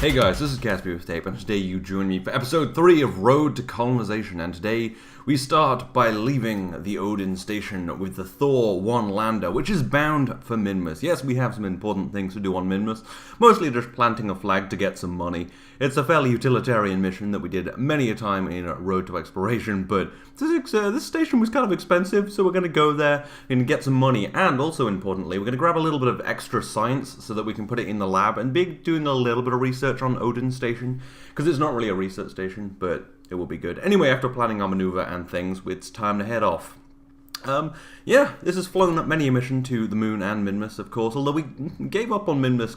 Hey guys, this is Gatsby with Tape, and today you join me for episode 3 of Road to Colonisation, and today we start by leaving the Odin station with the Thor 1 lander, which is bound for Minmus. Yes, we have some important things to do on Minmus, mostly just planting a flag to get some money. It's a fairly utilitarian mission that we did many a time in Road to Exploration, but this station was kind of expensive, so we're going to go there and get some money, and also importantly, we're going to grab a little bit of extra science so that we can put it in the lab and be doing a little bit of research on Odin station, because it's not really a research station, but it will be good. Anyway, after planning our maneuver and things, it's time to head off. Yeah, this has flown up many a mission to the moon and Minmus, of course, although we gave up on Minmus,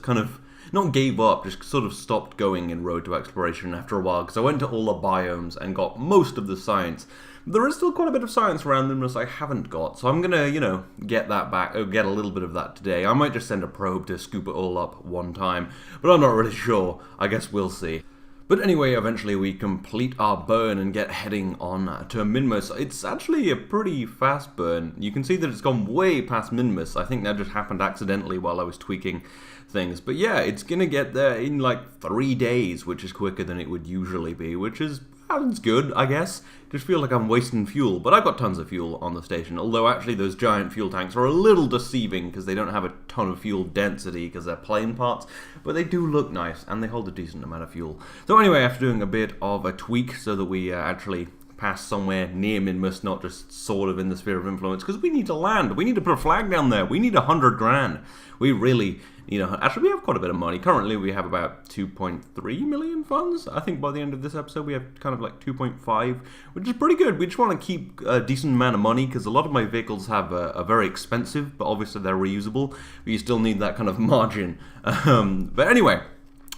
not gave up, just sort of stopped going in Road to Exploration after a while, because I went to all the biomes and got most of the science. There is still quite a bit of science around Minmus I haven't got, so I'm gonna, get that back, get a little bit of that today. I might just send a probe to scoop it all up one time, but I'm not really sure. I guess we'll see. But anyway, eventually we complete our burn and get heading on to Minmus. It's actually a pretty fast burn. You can see that it's gone way past Minmus. I think that just happened accidentally while I was tweaking things. But yeah, it's gonna get there in like 3 days, which is quicker than it would usually be, which is it's good, I guess. Just feel like I'm wasting fuel, but I've got tons of fuel on the station, although actually those giant fuel tanks are a little deceiving because they don't have a ton of fuel density because they're plain parts, but they do look nice and they hold a decent amount of fuel. So anyway, after doing a bit of a tweak so that we actually pass somewhere near Minmus, not just sort of in the sphere of influence, because we need to land. We need to put a flag down there. We need 100 grand. We really, actually we have quite a bit of money. Currently we have about 2.3 million funds. I think by the end of this episode we have kind of like 2.5, which is pretty good. We just want to keep a decent amount of money because a lot of my vehicles are very expensive, but obviously they're reusable. But you still need that kind of margin. But anyway,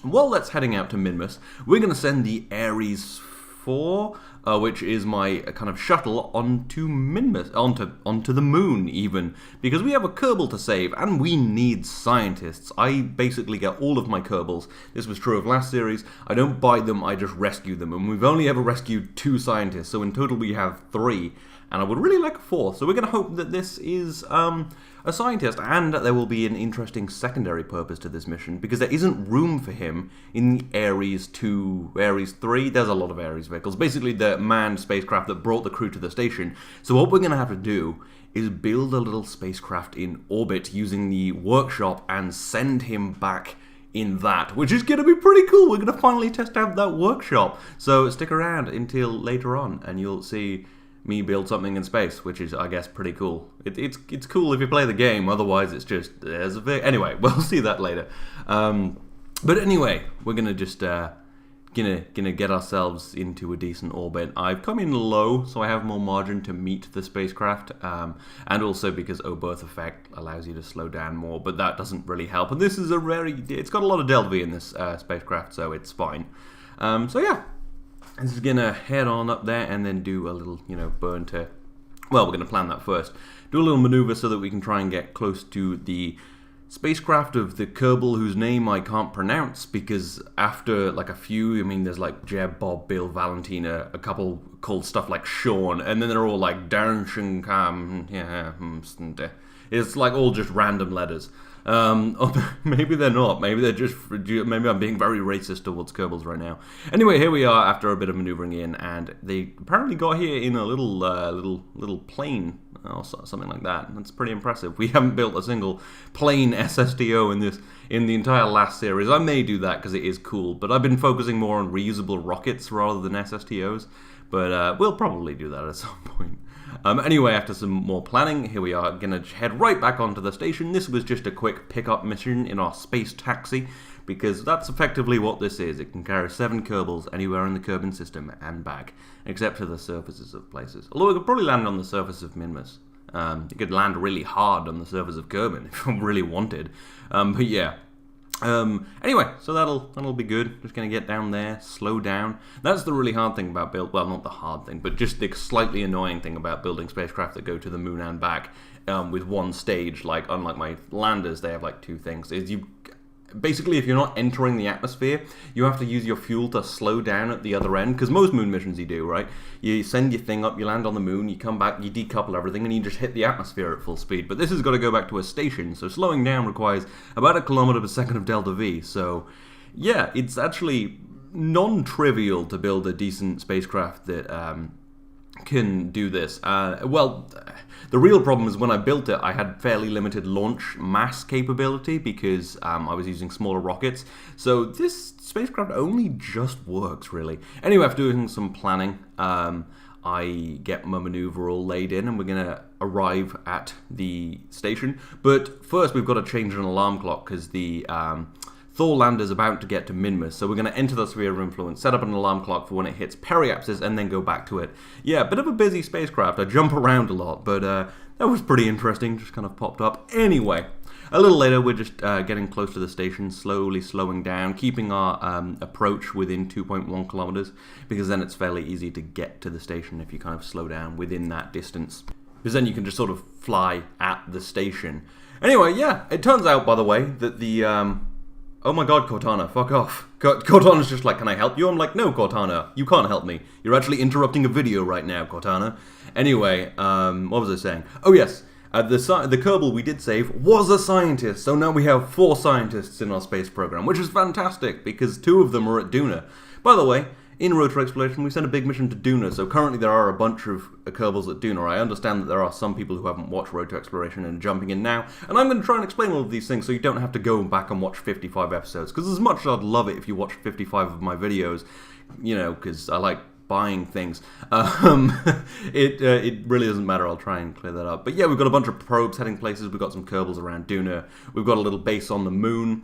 while that's heading out to Minmus, we're going to send the Ares 4, which is my kind of shuttle onto Minmus, onto the moon even, because we have a Kerbal to save and we need scientists. I basically get all of my Kerbals. This was true of last series. I don't buy them, I just rescue them, and we've only ever rescued 2 scientists, so in total we have 3, and I would really like a 4th, so we're going to hope that this is a scientist, and there will be an interesting secondary purpose to this mission, because there isn't room for him in the Ares 2, Ares 3, there's a lot of Ares vehicles, basically the manned spacecraft that brought the crew to the station. So what we're going to have to do is build a little spacecraft in orbit using the workshop and send him back in that, which is going to be pretty cool. We're going to finally test out that workshop, so stick around until later on and you'll see me build something in space, which is, I guess, pretty cool. It's cool if you play the game, otherwise it's just, there's a bit... Anyway, we'll see that later. But anyway, we're gonna just, gonna get ourselves into a decent orbit. I've come in low, so I have more margin to meet the spacecraft, and also because O-Birth effect allows you to slow down more, but that doesn't really help. And this is it's got a lot of delta V in this spacecraft, so it's fine. So yeah. This is going to head on up there and then do a little, burn to... Well, we're going to plan that first. Do a little maneuver so that we can try and get close to the spacecraft of the Kerbal, whose name I can't pronounce, because after, like, a few, there's, like, Jeb, Bob, Bill, Valentina, a couple called stuff like Sean, and then they're all, like, Darren, it's, like, all just random letters. Or maybe they're not. Maybe they're just. Maybe I'm being very racist towards Kerbals right now. Anyway, here we are after a bit of maneuvering in, and they apparently got here in a little plane or something like that. That's pretty impressive. We haven't built a single plane SSTO in the entire last series. I may do that because it is cool, but I've been focusing more on reusable rockets rather than SSTOs. But we'll probably do that at some point. Anyway, after some more planning, here we are going to head right back onto the station. This was just a quick pickup mission in our space taxi, because that's effectively what this is. It can carry 7 Kerbals anywhere in the Kerbin system and back, except to the surfaces of places. Although it could probably land on the surface of Minmus. It could land really hard on the surface of Kerbin if it really wanted. But yeah. Anyway, so that'll be good. Just gonna get down there, slow down. That's the really hard thing about well, not the hard thing, but just the slightly annoying thing about building spacecraft that go to the moon and back with one stage. Like, unlike my landers, they have like 2 things. Is you basically, if you're not entering the atmosphere, you have to use your fuel to slow down at the other end, because most moon missions you do, right? You send your thing up, you land on the moon, you come back, you decouple everything, and you just hit the atmosphere at full speed. But this has got to go back to a station, so slowing down requires about 1 kilometer per second of delta V, so yeah, it's actually non-trivial to build a decent spacecraft that can do this. Well, the real problem is when I built it, I had fairly limited launch mass capability because I was using smaller rockets. So this spacecraft only just works, really. Anyway, after doing some planning, I get my maneuver all laid in and we're going to arrive at the station. But first we've got to change an alarm clock because the Thor lander is about to get to Minmus, so we're going to enter the sphere of influence, set up an alarm clock for when it hits periapsis, and then go back to it. Yeah, a bit of a busy spacecraft. I jump around a lot, but that was pretty interesting, just kind of popped up. Anyway, a little later, we're just getting close to the station, slowly slowing down, keeping our approach within 2.1 kilometers, because then it's fairly easy to get to the station if you kind of slow down within that distance. Because then you can just sort of fly at the station. Anyway, yeah, it turns out, by the way, that the... Oh my god, Cortana, fuck off. Cortana's just like, can I help you? I'm like, no, Cortana, you can't help me. You're actually interrupting a video right now, Cortana. Anyway, what was I saying? Oh yes, the Kerbal we did save was a scientist, so now we have 4 scientists in our space program, which is fantastic, because 2 of them are at Duna. By the way, in Road to Exploration, we sent a big mission to Duna, so currently there are a bunch of Kerbals at Duna. I understand that there are some people who haven't watched Road to Exploration and are jumping in now, and I'm going to try and explain all of these things so you don't have to go back and watch 55 episodes, because as much as I'd love it if you watched 55 of my videos, you know, because I like buying things, it really doesn't matter. I'll try and clear that up. But yeah, we've got a bunch of probes heading places, we've got some Kerbals around Duna, we've got a little base on the moon,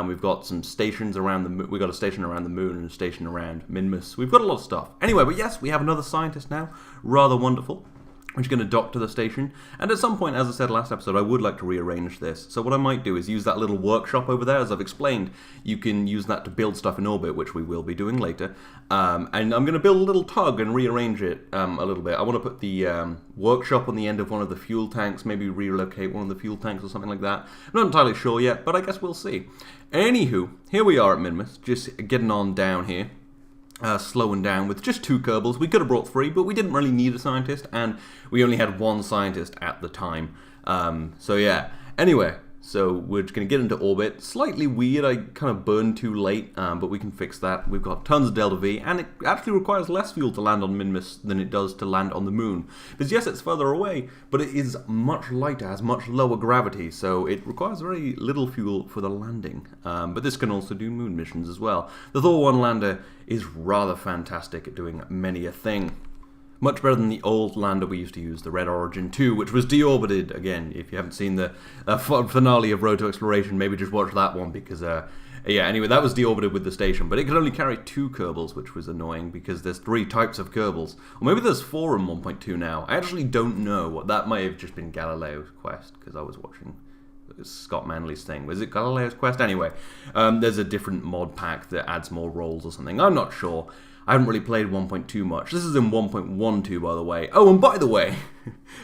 we've got some stations around the moon. We've got a station around the moon and a station around Minmus. We've got a lot of stuff. Anyway, but yes, we have another scientist now. Rather wonderful. Which is going to dock to the station. And at some point, as I said last episode, I would like to rearrange this. So what I might do is use that little workshop over there. As I've explained, you can use that to build stuff in orbit, which we will be doing later. And I'm going to build a little tug and rearrange it a little bit. I want to put the workshop on the end of one of the fuel tanks, maybe relocate one of the fuel tanks or something like that. I'm not entirely sure yet, but I guess we'll see. Anywho, here we are at Minmus, just getting on down here. Slowing down with just 2 Kerbals. We could have brought 3, but we didn't really need a scientist, and we only had 1 scientist at the time. So yeah. Anyway, so we're just going to get into orbit. Slightly weird, I kind of burned too late, but we can fix that. We've got tons of Delta V, and it actually requires less fuel to land on Minmus than it does to land on the moon. Because yes, it's further away, but it is much lighter, has much lower gravity, so it requires very little fuel for the landing. But this can also do moon missions as well. The Thor 1 lander is rather fantastic at doing many a thing. Much better than the old lander we used to use, the Red Origin 2, which was deorbited. Again, if you haven't seen the finale of Road to Exploration, maybe just watch that one, because, yeah, anyway, that was deorbited with the station, but it could only carry 2 Kerbals, which was annoying, because there's 3 types of Kerbals. Or maybe there's 4 in 1.2 now. I actually don't know. That might have just been Galileo's quest, because I was watching Scott Manley's thing. Was it Galileo's quest? Anyway, there's a different mod pack that adds more roles or something. I'm not sure. I haven't really played 1.2 much. This is in 1.12, by the way. Oh, and by the way,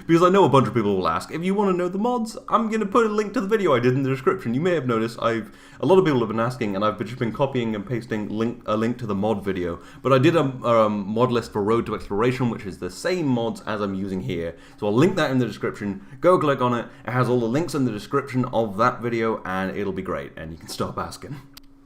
because I know a bunch of people will ask, if you want to know the mods, I'm going to put a link to the video I did in the description. You may have noticed a lot of people have been asking, and I've just been copying and pasting a link to the mod video. But I did a mod list for Road to Exploration, which is the same mods as I'm using here. So I'll link that in the description. Go click on it. It has all the links in the description of that video, and it'll be great. And you can stop asking.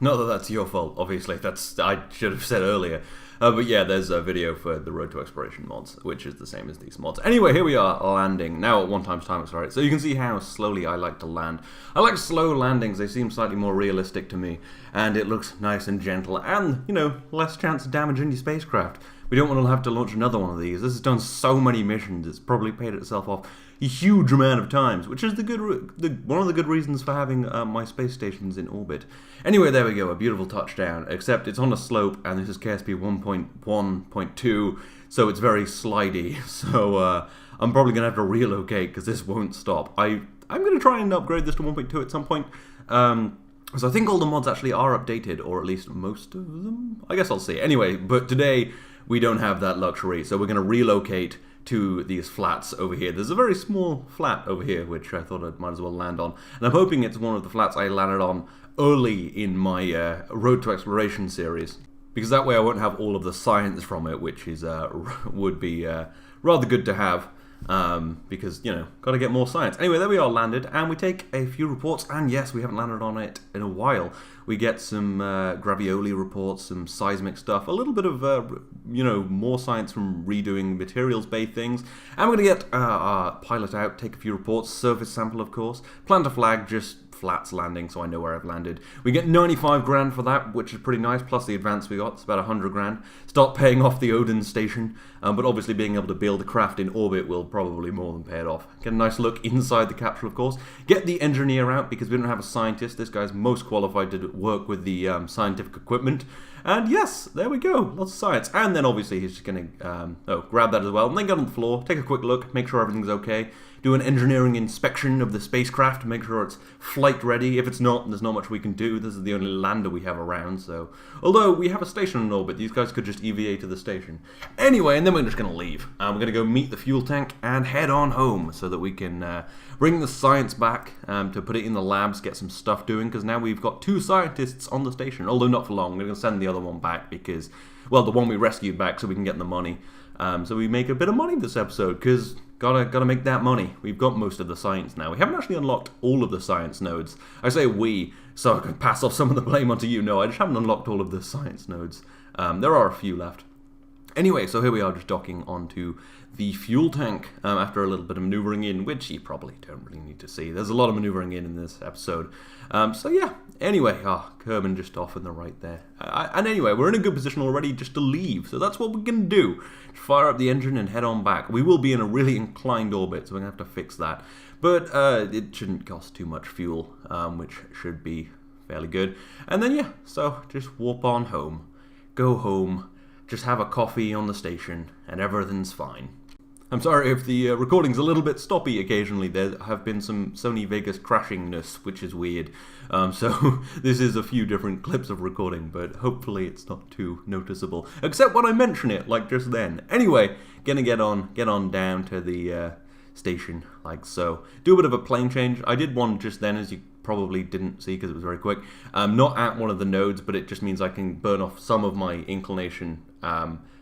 Not that that's your fault, obviously. I should have said earlier. But yeah, there's a video for the Road to Exploration mods, which is the same as these mods. Anyway, here we are landing, now at 1 times time accelerate. So you can see how slowly I like to land. I like slow landings, they seem slightly more realistic to me. And it looks nice and gentle, and, you know, less chance of damaging your spacecraft. We don't want to have to launch another one of these. This has done so many missions, it's probably paid itself off a huge amount of times, which is one of the good reasons for having my space stations in orbit. Anyway, there we go, a beautiful touchdown, except it's on a slope, and this is KSP 1.1.2, so it's very slidey, so I'm probably going to have to relocate, because this won't stop. I'm going to try and upgrade this to 1.2 at some point, so I think all the mods actually are updated, or at least most of them? I guess I'll see. Anyway, but today we don't have that luxury, so we're going to relocate to these flats over here. There's a very small flat over here, which I thought I might as well land on. And I'm hoping it's one of the flats I landed on early in my Road to Exploration series, because that way I won't have all of the science from it, which is would be rather good to have. because, got to get more science. Anyway, there we are landed, and we take a few reports, and yes, we haven't landed on it in a while. We get some gravioli reports, some seismic stuff, a little bit of, more science from redoing materials bay things, and we're going to get our pilot out, take a few reports, surface sample, of course, plant a flag, just flats landing, so I know where I've landed. We get 95 grand for that, which is pretty nice, plus the advance we got, it's about 100 grand. Start paying off the Odin station, but obviously being able to build a craft in orbit will probably more than pay it off. Get a nice look inside the capsule, of course. Get the engineer out, because we don't have a scientist. This guy's most qualified to work with the scientific equipment. And yes, there we go, lots of science. And then obviously he's just going to grab that as well, and then get on the floor, take a quick look, make sure everything's okay. Do an engineering inspection of the spacecraft to make sure it's flight ready. If it's not, there's not much we can do. This is the only lander we have around, so... Although, we have a station in orbit, these guys could just EVA to the station. Anyway, and then we're just going to leave. We're going to go meet the fuel tank and head on home so that we can bring the science back to put it in the labs, get some stuff doing, because now we've got 2 scientists on the station, although not for long. We're going to send the other one back because, well, the one we rescued back so we can get the money. So we make a bit of money this episode, because... Gotta make that money. We've got most of the science now. We haven't actually unlocked all of the science nodes. I say we, so I can pass off some of the blame onto you. No, I just haven't unlocked all of the science nodes. There are a few left. Anyway, so here we are just docking onto the fuel tank after a little bit of maneuvering in, which you probably don't really need to see. There's a lot of maneuvering in this episode. So yeah, anyway, Kerbal just off in the right there. And anyway, we're in a good position already just to leave, so that's what we're going to do. Fire up the engine and head on back. We will be in a really inclined orbit, so we're going to have to fix that. But it shouldn't cost too much fuel, which should be fairly good. And then yeah, so just warp on home. Go home. Just have a coffee on the station, and everything's fine. I'm sorry if the recording's a little bit stoppy occasionally. There have been some Sony Vegas crashingness, which is weird. So this is a few different clips of recording, but hopefully it's not too noticeable. Except when I mention it, like just then. Anyway, gonna get on down to the station, like so. Do a bit of a plane change. I did one just then, as you probably didn't see because it was very quick. Not at one of the nodes, but it just means I can burn off some of my inclination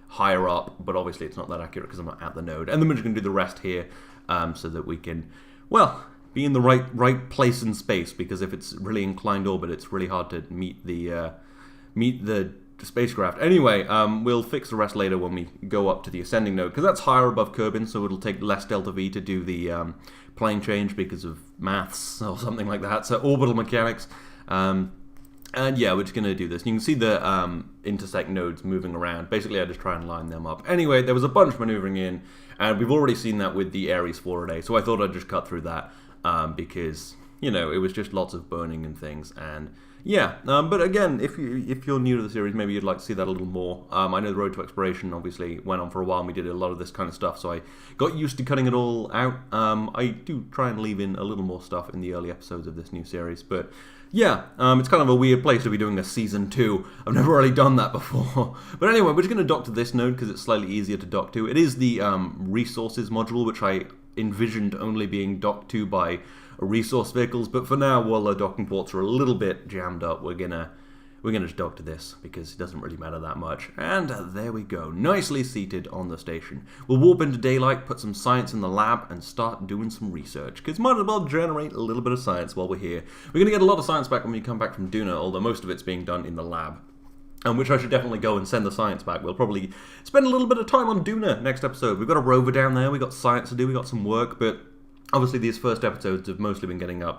higher up, but obviously it's not that accurate because I'm not at the node. And then we're just going to do the rest here so that we can, well, be in the right place in space, because if it's really inclined orbit, it's really hard to meet the spacecraft. Anyway, we'll fix the rest later when we go up to the ascending node, because that's higher above Kerbal, so it'll take less delta V to do the plane change because of maths or something like that. So orbital mechanics. And yeah, we're just going to do this. You can see the intersect nodes moving around. Basically, I just try and line them up. Anyway, there was a bunch maneuvering in, and we've already seen that with the Ares 4A, so I thought I'd just cut through that because, it was just lots of burning and things. And yeah, but again, if you're new to the series, maybe you'd like to see that a little more. I know the Road to Exploration obviously went on for a while, and we did a lot of this kind of stuff, so I got used to cutting it all out. I do try and leave in a little more stuff in the early episodes of this new series, but yeah, it's kind of a weird place to be doing a Season 2. I've never really done that before. But anyway, we're just going to dock to this node because it's slightly easier to dock to. It is the resources module, which I envisioned only being docked to by resource vehicles, but for now, while the docking ports are a little bit jammed up, we're gonna just dock to this because it doesn't really matter that much. And there we go, nicely seated on the station. We'll warp into daylight, put some science in the lab, and start doing some research, because might as well generate a little bit of science while we're here. We're gonna get a lot of science back when we come back from Duna, although most of it's being done in the lab. Which I should definitely go and send the science back. We'll probably spend a little bit of time on Duna next episode. We've got a rover down there, we've got science to do, we've got some work, but obviously these first episodes have mostly been getting the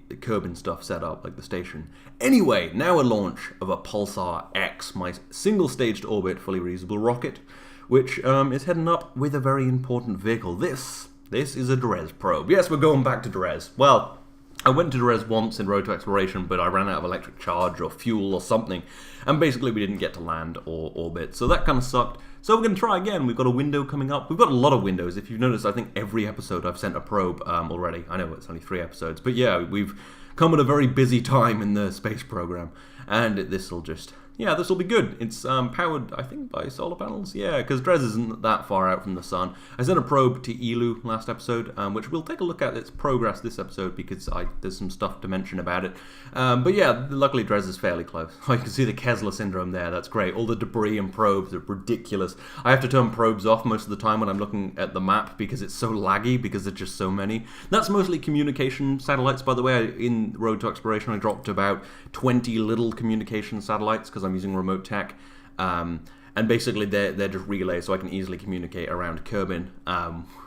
Kerbal stuff set up, like the station. Anyway, now a launch of a Pulsar X, my single-staged orbit, fully reusable rocket, which is heading up with a very important vehicle. This is a Dres probe. Yes, we're going back to Dres. Well, I went to Dres once in Road to Exploration, but I ran out of electric charge or fuel or something, and basically we didn't get to land or orbit, so that kind of sucked. So we're going to try again. We've got a window coming up. We've got a lot of windows. If you've noticed, I think every episode I've sent a probe already. I know it's only 3 episodes, but yeah, we've come at a very busy time in the space program, and this will just, yeah, this will be good. It's powered, I think, by solar panels. Yeah, because Dres isn't that far out from the sun. I sent a probe to Elu last episode, which we'll take a look at its progress this episode because there's some stuff to mention about it. But yeah, luckily Dres is fairly close. You can see the Kessler syndrome there. That's great. All the debris and probes are ridiculous. I have to turn probes off most of the time when I'm looking at the map because it's so laggy because there's just so many. That's mostly communication satellites, by the way. In Road to Exploration, I dropped about 20 little communication satellites because I'm using remote tech, and basically they're just relays, so I can easily communicate around Kerbin,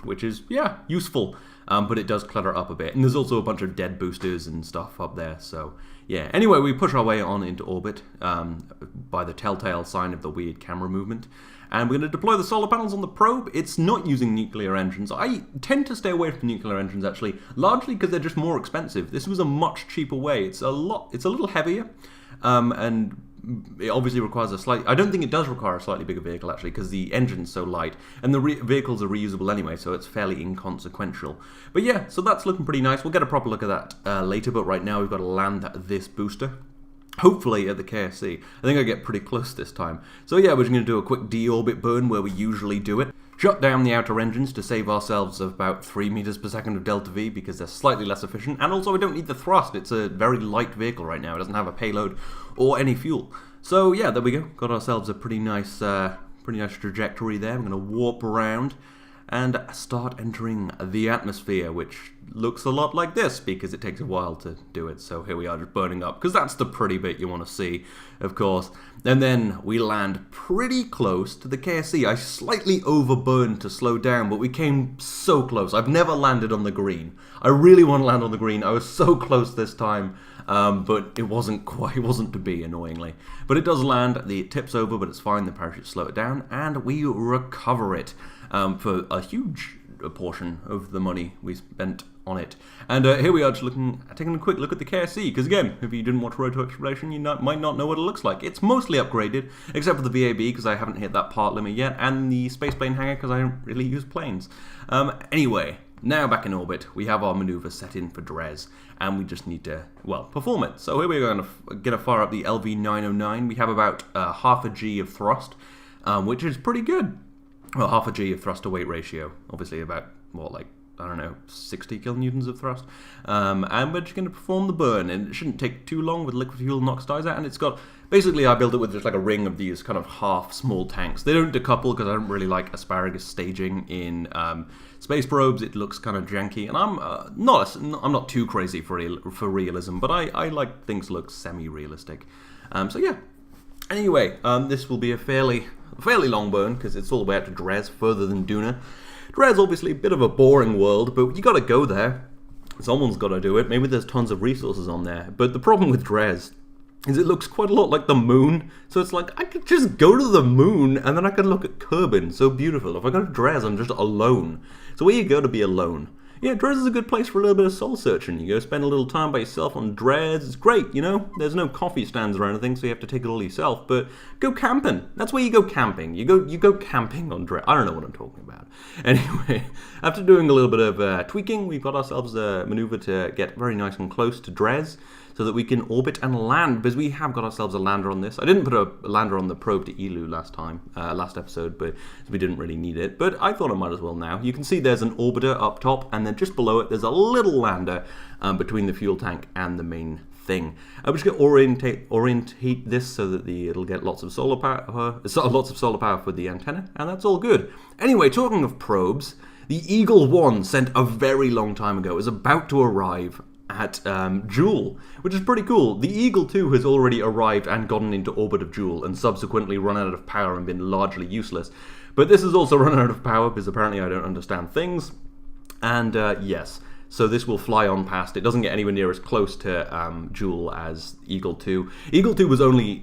which is, yeah, useful, but it does clutter up a bit. And there's also a bunch of dead boosters and stuff up there, so yeah. Anyway, we push our way on into orbit by the telltale sign of the weird camera movement, and we're going to deploy the solar panels on the probe. It's not using nuclear engines. I tend to stay away from nuclear engines, actually, largely because they're just more expensive. This was a much cheaper way. It's a little heavier, and it obviously requires I don't think it does require a slightly bigger vehicle, actually, because the engine's so light, and the vehicles are reusable anyway, so it's fairly inconsequential. But yeah, so that's looking pretty nice. We'll get a proper look at that later, but right now we've got to land this booster. Hopefully at the KSC. I think I get pretty close this time. So yeah, we're just going to do a quick deorbit burn where we usually do it. Shut down the outer engines to save ourselves about 3 meters per second of delta V because they're slightly less efficient, and also we don't need the thrust. It's a very light vehicle right now. It doesn't have a payload or any fuel. So yeah, there we go. Got ourselves a pretty nice trajectory there. We're going to warp around and start entering the atmosphere, which looks a lot like this because it takes a while to do it. So here we are just burning up, because that's the pretty bit you want to see, of course. And then we land pretty close to the KSC. I slightly overburned to slow down, but we came so close. I've never landed on the green. I really want to land on the green. I was so close this time, but it wasn't to be, annoyingly. But it does land. It tips over, but it's fine. The parachute slow it down, and we recover it for a huge portion of the money we spent on it. And here we are just taking a quick look at the KSC, because again, if you didn't watch Road to Exploration, you might not know what it looks like. It's mostly upgraded, except for the VAB, because I haven't hit that part limit yet, and the spaceplane hangar, because I don't really use planes. Anyway, now back in orbit, we have our maneuver set in for Dres, and we just need to, well, perform it. So here we're going to get a fire up the LV-909. We have about half a G of thrust, which is pretty good. Well, half a G of thrust to weight ratio, obviously about, I don't know, 60 kilonewtons of thrust. And we're just going to perform the burn, and it shouldn't take too long with liquid fuel knocks dies out. And it's got, basically I built it with just like a ring of these kind of half small tanks. They don't decouple because I don't really like asparagus staging in space probes. It looks kind of janky, and I'm not too crazy for realism, but I like things look semi-realistic. So yeah. Anyway, this will be a fairly long burn because it's all the way out to Dres, further than Duna. Dres obviously a bit of a boring world, but you got to go there. Someone's got to do it. Maybe there's tons of resources on there. But the problem with Dres is it looks quite a lot like the moon. So it's like, I could just go to the moon and then I could look at Kerbin. So beautiful. If I go to Dres, I'm just alone. So where you go to be alone? Yeah, Dres is a good place for a little bit of soul searching. You go spend a little time by yourself on Dres. It's great, you know? There's no coffee stands or anything, so you have to take it all yourself. But go camping. That's where you go camping. You go camping on Dres. I don't know what I'm talking about. Anyway, after doing a little bit of tweaking, we've got ourselves a maneuver to get very nice and close to Dres, so that we can orbit and land, because we have got ourselves a lander on this. I didn't put a lander on the probe to Elu last episode, but we didn't really need it. But I thought I might as well now. You can see there's an orbiter up top, and then just below it there's a little lander between the fuel tank and the main thing. I'm just going to orientate this so that it'll get lots of solar power for the antenna, and that's all good. Anyway, talking of probes, the Eagle 1 sent a very long time ago is about to arrive at Joule, which is pretty cool. The Eagle 2 has already arrived and gotten into orbit of Joule and subsequently run out of power and been largely useless. But this has also run out of power because apparently I don't understand things. And yes, so this will fly on past. It doesn't get anywhere near as close to Joule as Eagle 2. Eagle 2 was only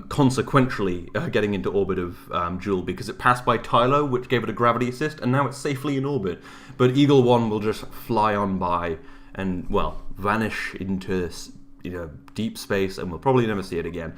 consequentially getting into orbit of Joule because it passed by Tylo, which gave it a gravity assist, and now it's safely in orbit. But Eagle 1 will just fly on by and, well, vanish into deep space, and we'll probably never see it again.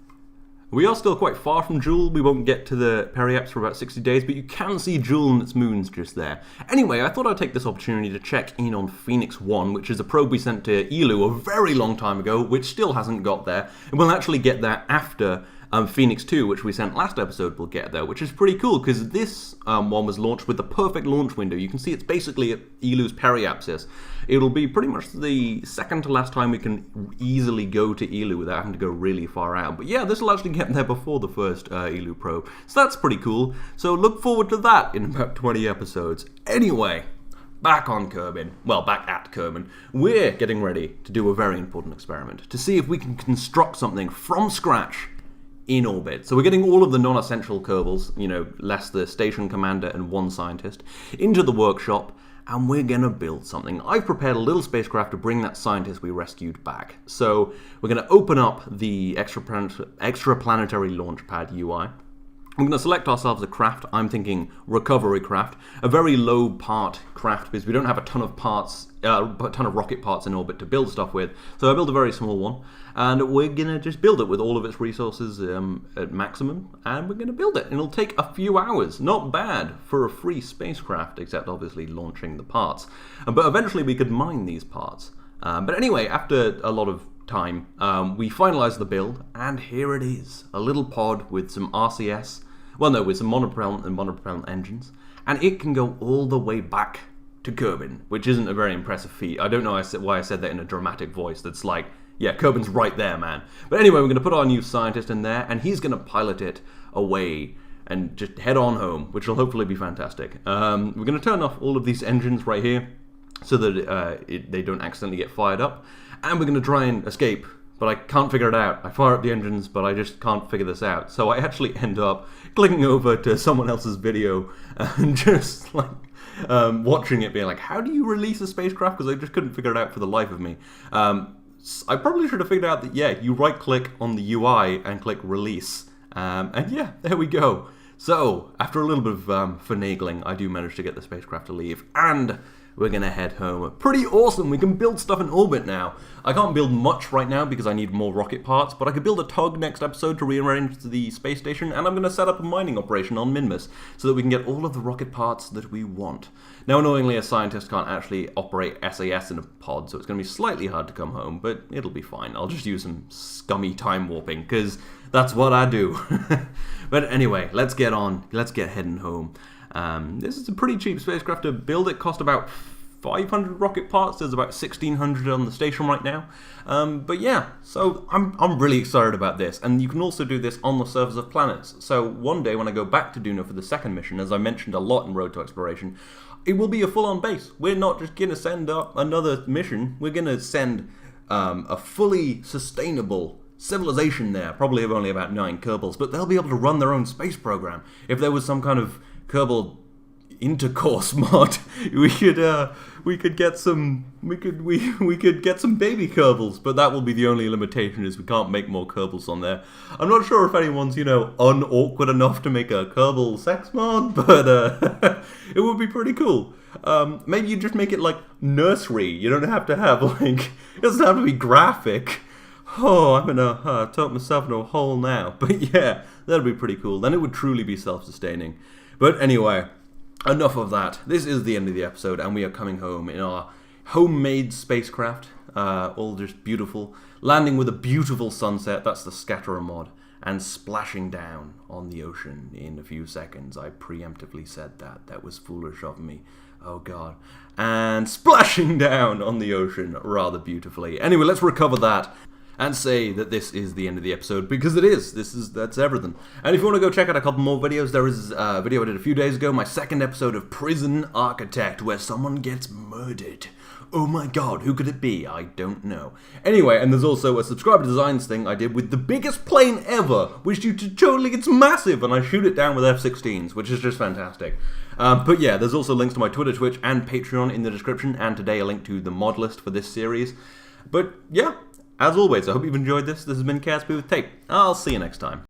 We are still quite far from Jool. We won't get to the periapse for about 60 days, but you can see Jool and its moons just there. Anyway, I thought I'd take this opportunity to check in on Phoenix 1, which is a probe we sent to Eeloo a very long time ago, which still hasn't got there. And we'll actually get there after Phoenix 2, which we sent last episode, will get there, which is pretty cool, because this one was launched with the perfect launch window. You can see it's basically at Eeloo's periapsis. It'll be pretty much the second to last time we can easily go to Eeloo without having to go really far out. But yeah, this will actually get there before the first Eeloo probe, so that's pretty cool. So look forward to that in about 20 episodes. Anyway, back on Kerbin. Well, back at Kerbin. We're getting ready to do a very important experiment, to see if we can construct something from scratch in orbit. So we're getting all of the non-essential Kerbals, less the station commander and one scientist, into the workshop, and we're gonna build something. I've prepared a little spacecraft to bring that scientist we rescued back. So we're gonna open up the extraplanetary launch pad UI. I'm going to select ourselves a craft. I'm thinking recovery craft, a very low part craft because we don't have a ton of rocket parts in orbit to build stuff with. So I built a very small one, and we're going to just build it with all of its resources at maximum, and we're going to build it. And it'll take a few hours. Not bad for a free spacecraft, except obviously launching the parts. But eventually we could mine these parts. But anyway, after a lot of time, we finalized the build, and here it is. A little pod with some RCS, with some monopropellant and monopropellant engines, and it can go all the way back to Kerbin, which isn't a very impressive feat. I don't know why I said that in a dramatic voice that's like, yeah, Kerbin's right there, man. But anyway, we're going to put our new scientist in there, and he's going to pilot it away and just head on home, which will hopefully be fantastic. We're going to turn off all of these engines right here so that they don't accidentally get fired up. And we're going to try and escape, but I can't figure it out. I fire up the engines, but I just can't figure this out. So I actually end up clicking over to someone else's video and just watching it, being like, how do you release a spacecraft? Because I just couldn't figure it out for the life of me. I probably should have figured out that, yeah, you right-click on the UI and click release. And yeah, there we go. So, after a little bit of finagling, I do manage to get the spacecraft to leave, and we're going to head home. Pretty awesome. We can build stuff in orbit now. I can't build much right now because I need more rocket parts, but I could build a tug next episode to rearrange the space station, and I'm going to set up a mining operation on Minmus so that we can get all of the rocket parts that we want. Now, annoyingly, a scientist can't actually operate SAS in a pod, so it's going to be slightly hard to come home, but it'll be fine. I'll just use some scummy time warping, because that's what I do. But anyway, let's get on. Let's get heading home. This is a pretty cheap spacecraft to build. It cost about 500 rocket parts. There's about 1,600 on the station right now. But yeah, so I'm really excited about this. And you can also do this on the surface of planets. So one day when I go back to Duna for the second mission, as I mentioned a lot in Road to Exploration, it will be a full-on base. We're not just going to send up another mission. We're going to send a fully sustainable civilization there, probably of only about 9 Kerbals, but they'll be able to run their own space program. If there was some kind of Kerbal intercourse mod, we could get some baby Kerbals, but that will be the only limitation, is we can't make more Kerbals on there. I'm not sure if anyone's unawkward enough to make a Kerbal sex mod, but it would be pretty cool. Maybe you just make it like nursery. You don't have to have it doesn't have to be graphic. Oh, I'm gonna talk myself into a hole now. But yeah, that'd be pretty cool. Then it would truly be self-sustaining. But anyway, enough of that. This is the end of the episode, and we are coming home in our homemade spacecraft. All just beautiful. Landing with a beautiful sunset. That's the Scatterer mod. And splashing down on the ocean in a few seconds. I preemptively said that. That was foolish of me. Oh god. And splashing down on the ocean rather beautifully. Anyway, let's recover that and say that this is the end of the episode, because it is. That's everything. And if you want to go check out a couple more videos, there is a video I did a few days ago, my second episode of Prison Architect, where someone gets murdered. Oh my god, who could it be? I don't know. Anyway, and there's also a subscriber designs thing I did with the biggest plane ever, which it's massive, and I shoot it down with F-16s, which is just fantastic. But yeah, there's also links to my Twitter, Twitch, and Patreon in the description, and today a link to the mod list for this series. But yeah, as always, I hope you've enjoyed this. This has been Casper with Tape. I'll see you next time.